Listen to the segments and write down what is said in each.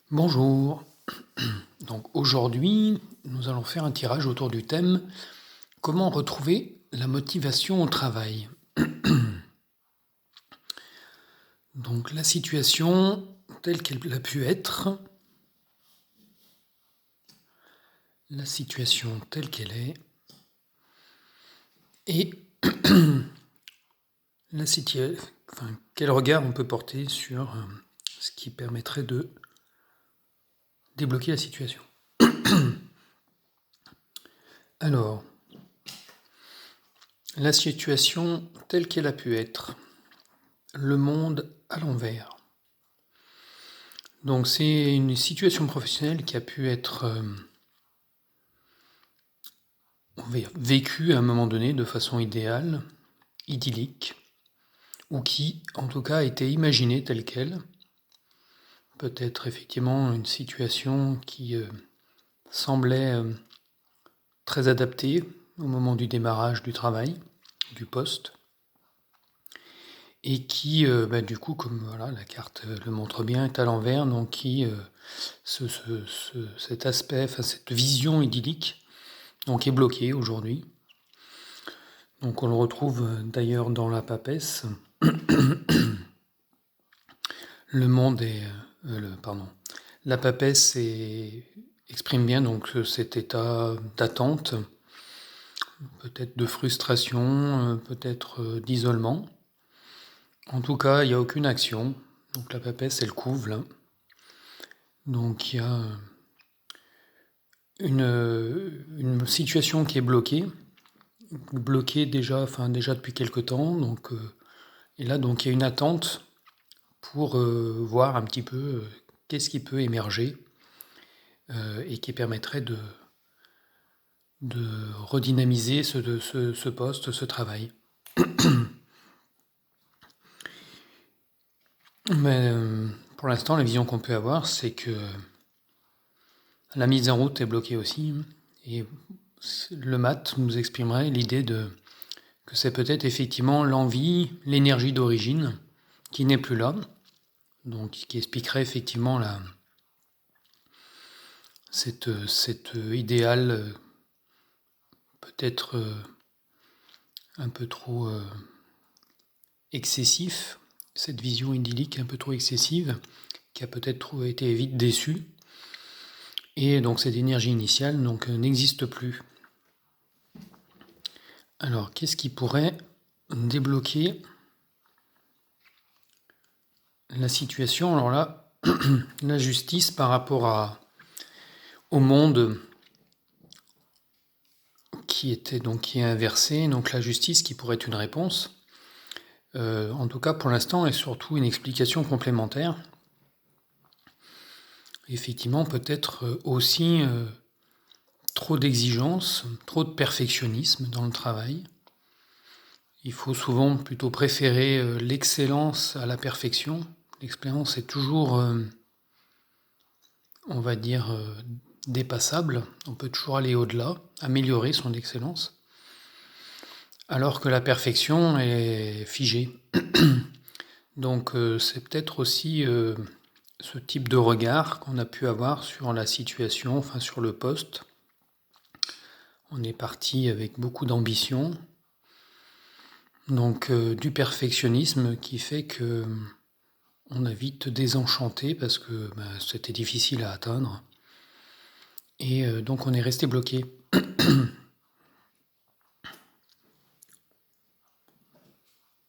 Bonjour. Donc aujourd'hui, nous allons faire un tirage autour du thème comment retrouver la motivation au travail. Donc la situation telle qu'elle a pu être, la situation telle qu'elle est, et quel regard on peut porter sur ce qui permettrait de débloquer la situation. Alors, la situation telle qu'elle a pu être, le monde à l'envers. Donc c'est une situation professionnelle qui a pu être vécue à un moment donné de façon idéale, idyllique, ou qui en tout cas a été imaginée telle qu'elle. Peut-être effectivement une situation qui semblait très adaptée au moment du démarrage du travail, du poste, et qui, du coup, comme voilà, la carte le montre bien, est à l'envers, donc qui, cet aspect, enfin cette vision idyllique, donc est bloquée aujourd'hui. Donc on le retrouve d'ailleurs dans la papesse. Le monde est, la papesse exprime bien donc cet état d'attente, peut-être de frustration, peut-être d'isolement. En tout cas, il n'y a aucune action. Donc la papesse, elle couve là. Donc il y a une situation qui est bloquée déjà depuis quelque temps. Donc, et là, donc il y a une attente pour voir un petit peu qu'est-ce qui peut émerger et qui permettrait de redynamiser ce poste, ce travail. Mais pour l'instant, la vision qu'on peut avoir, c'est que la mise en route est bloquée aussi. Et le maths nous exprimerait l'idée que c'est peut-être effectivement l'envie, l'énergie d'origine qui n'est plus là, donc qui expliquerait effectivement cet idéal peut-être un peu trop excessif, cette vision idyllique un peu trop excessive, qui a peut-être été vite déçue. Et donc cette énergie initiale n'existe plus. Alors qu'est-ce qui pourrait débloquer la situation? Alors là, la justice par rapport au monde qui est inversé, donc la justice qui pourrait être une réponse. En tout cas pour l'instant, est surtout une explication complémentaire. Effectivement, peut-être aussi trop d'exigences, trop de perfectionnisme dans le travail. Il faut souvent plutôt préférer l'excellence à la perfection. L'expérience est toujours, on va dire, dépassable. On peut toujours aller au-delà, améliorer son excellence. Alors que la perfection est figée. Donc c'est peut-être aussi ce type de regard qu'on a pu avoir sur la situation, enfin sur le poste. On est parti avec beaucoup d'ambition, donc du perfectionnisme qui fait que on a vite désenchanté parce que c'était difficile à atteindre. Et donc on est resté bloqué.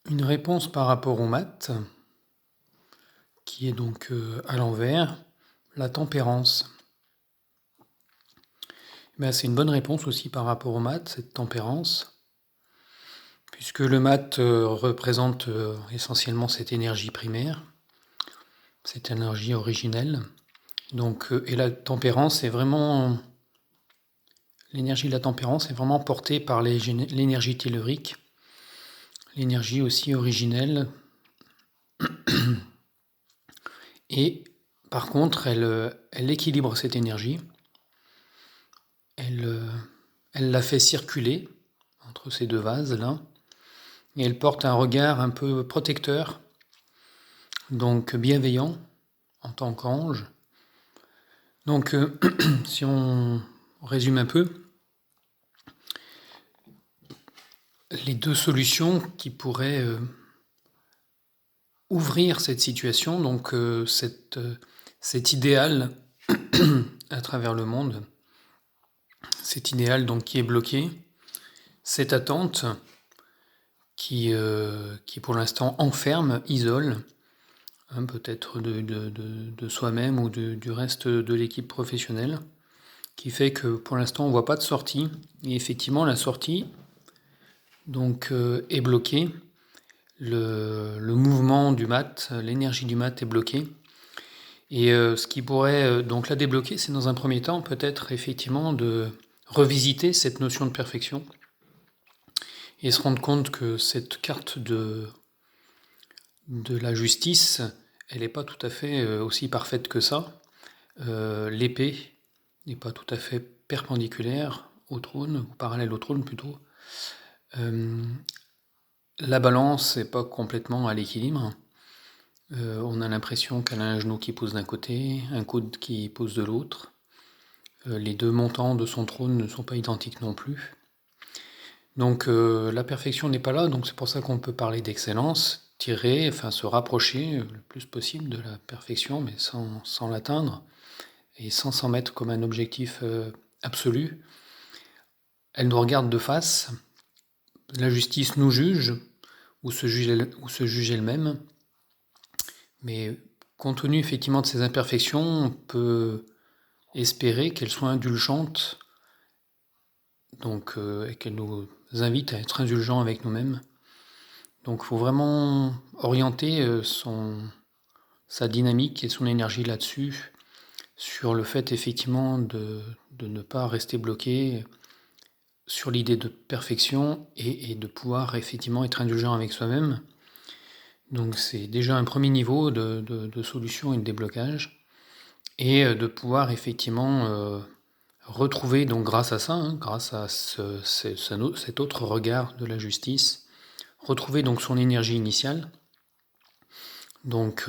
Une réponse par rapport aux maths, qui est donc à l'envers, la tempérance. C'est une bonne réponse aussi par rapport aux maths, cette tempérance, puisque le maths représente essentiellement cette énergie primaire, cette énergie originelle. Donc, et la tempérance est vraiment... L'énergie de la tempérance est vraiment portée par l'énergie tellurique, l'énergie aussi originelle. Et par contre, elle équilibre cette énergie. Elle la fait circuler entre ces deux vases-là. Et elle porte un regard un peu protecteur, donc bienveillant en tant qu'ange, Donc, si on résume un peu, les deux solutions qui pourraient ouvrir cette situation, donc cet idéal à travers le monde, cet idéal donc qui est bloqué, cette attente qui pour l'instant enferme, isole, peut-être de soi-même ou du reste de l'équipe professionnelle, qui fait que pour l'instant on ne voit pas de sortie. Et effectivement la sortie donc, est bloquée. Le mouvement du mat, l'énergie du mat est bloquée. Et ce qui pourrait donc la débloquer, c'est dans un premier temps peut-être effectivement de revisiter cette notion de perfection et se rendre compte que cette carte de la justice, elle n'est pas tout à fait aussi parfaite que ça. L'épée n'est pas tout à fait perpendiculaire au trône, ou parallèle au trône plutôt. La balance n'est pas complètement à l'équilibre. On a l'impression qu'elle a un genou qui pousse d'un côté, un coude qui pousse de l'autre. Les deux montants de son trône ne sont pas identiques non plus. Donc la perfection n'est pas là, donc c'est pour ça qu'on peut parler d'excellence, se rapprocher le plus possible de la perfection, mais sans l'atteindre, et sans s'en mettre comme un objectif absolu. Elle nous regarde de face, la justice nous juge, ou se juge elle-même, mais compte tenu effectivement de ces imperfections, on peut espérer qu'elle soit indulgente, donc, et qu'elle nous invite à être indulgents avec nous-mêmes. Donc il faut vraiment orienter sa dynamique et son énergie là-dessus, sur le fait effectivement de ne pas rester bloqué sur l'idée de perfection et de pouvoir effectivement être indulgent avec soi-même. Donc c'est déjà un premier niveau de solution et de déblocage, et de pouvoir effectivement retrouver, donc grâce à ça, grâce à cet autre regard de la justice, retrouver donc son énergie initiale, donc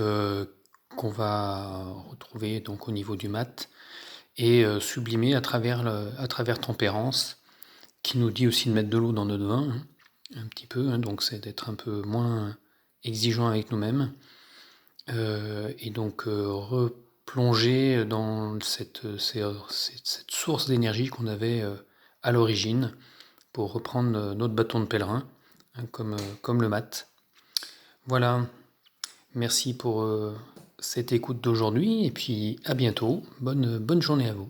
qu'on va retrouver donc au niveau du mat, et sublimer à travers tempérance, qui nous dit aussi de mettre de l'eau dans notre vin, un petit peu, donc c'est d'être un peu moins exigeant avec nous-mêmes, et donc replonger dans cette source d'énergie qu'on avait à l'origine, pour reprendre notre bâton de pèlerin, comme le mat. Voilà, merci pour cette écoute d'aujourd'hui, et puis à bientôt, bonne journée à vous.